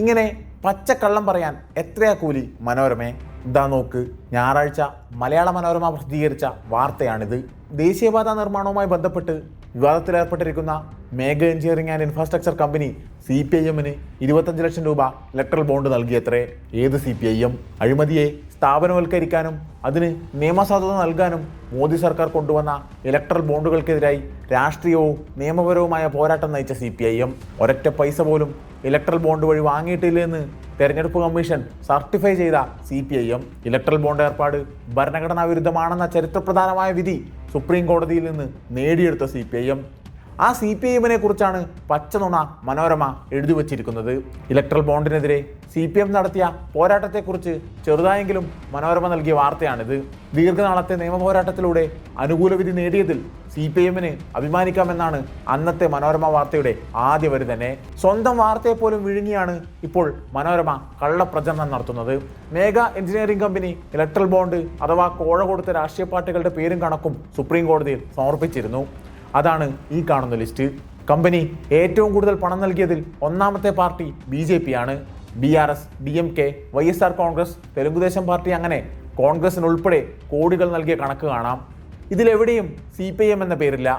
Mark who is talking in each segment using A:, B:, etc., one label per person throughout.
A: ഇങ്ങനെ പച്ചക്കള്ളം പറയാൻ എത്രയാ കൂലി മനോരമേ? ഇതാ നോക്ക്, ഞായറാഴ്ച മലയാള മനോരമ പ്രസിദ്ധീകരിച്ച വാർത്തയാണിത്. ദേശീയപാത നിർമ്മാണവുമായി ബന്ധപ്പെട്ട് വിവാദത്തിലേർപ്പെട്ടിരിക്കുന്ന മേഘ എഞ്ചിനീയറിംഗ് ആൻഡ് ഇൻഫ്രാസ്ട്രക്ചർ കമ്പനി CPIMന് 25 ലക്ഷം രൂപ ഇലക്ട്രൽ ബോണ്ട് നൽകിയത്രേ. ഏത് CPIM? അഴിമതിയെ സ്ഥാപനവൽക്കരിക്കാനും അതിന് നിയമസാധുത നൽകാനും മോദി സർക്കാർ കൊണ്ടുവന്ന ഇലക്ട്രൽ ബോണ്ടുകൾക്കെതിരായി രാഷ്ട്രീയവും നിയമപരവുമായ പോരാട്ടം നയിച്ച CPIM ഒരൊറ്റ പൈസ പോലും ഇലക്ട്രൽ ബോണ്ട് വഴി വാങ്ങിയിട്ടില്ലെന്ന് തെരഞ്ഞെടുപ്പ് കമ്മീഷൻ സർട്ടിഫൈ ചെയ്ത CPIM ഇലക്ട്രൽ ബോണ്ട് ഏർപ്പാട് ഭരണഘടനാ വിരുദ്ധമാണെന്ന ചരിത്രപ്രധാനമായ വിധി സുപ്രീം കോടതിയിൽ നിന്ന് നേടിയെടുത്ത CPIM. ആ CPIMനെ കുറിച്ചാണ് പച്ചനുണ മനോരമ എഴുതി വച്ചിരിക്കുന്നത്. ഇലക്ട്രൽ ബോണ്ടിനെതിരെ CPIM നടത്തിയ പോരാട്ടത്തെക്കുറിച്ച് ചെറുതായെങ്കിലും മനോരമ നൽകിയ വാർത്തയാണിത്. ദീർഘനാളത്തെ നിയമ പോരാട്ടത്തിലൂടെ അനുകൂല വിധി നേടിയതിൽ CPIMന് അഭിമാനിക്കാമെന്നാണ് അന്നത്തെ മനോരമ വാർത്തയുടെ ആദ്യ വരി തന്നെ. സ്വന്തം വാർത്തയെ പോലും വിഴുങ്ങിയാണ് ഇപ്പോൾ മനോരമ കള്ളപ്രചരണം നടത്തുന്നത്. മേഘ എഞ്ചിനീയറിംഗ് കമ്പനി ഇലക്ട്രൽ ബോണ്ട് അഥവാ കോഴ കൊടുത്ത രാഷ്ട്രീയ പാർട്ടികളുടെ പേരും കണക്കും സുപ്രീം കോടതിയിൽ സമർപ്പിച്ചിരുന്നു. അതാണ് ഈ കാണുന്ന ലിസ്റ്റ്. കമ്പനി ഏറ്റവും കൂടുതൽ പണം നൽകിയതിൽ ഒന്നാമത്തെ പാർട്ടി BJP ആണ്. BRS, DMK, YSR Congress, Telugu Desam party, അങ്ങനെ കോൺഗ്രസിനുൾപ്പെടെ കോടികൾ നൽകിയ കണക്ക് കാണാം. ഇതിലെവിടെയും CPIM എന്ന പേരില്ല.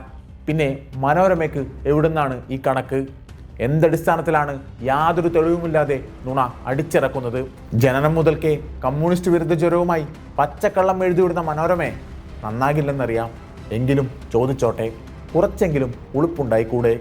A: പിന്നെ മനോരമയ്ക്ക് എവിടുന്നാണ് ഈ കണക്ക്? എന്തടിസ്ഥാനത്തിലാണ് യാതൊരു തെളിവുമില്ലാതെ നുണ അടിച്ചിറക്കുന്നത്? ജനനം മുതൽക്കേ കമ്മ്യൂണിസ്റ്റ് വിരുദ്ധ ജ്വരവുമായി പച്ചക്കള്ളം എഴുതിവിടുന്ന മനോരമയെ നന്നാകില്ലെന്നറിയാം. എങ്കിലും ചോദിച്ചോട്ടെ, കുറച്ചെങ്കിലും ഉളുപ്പുണ്ടായിക്കൂടെ?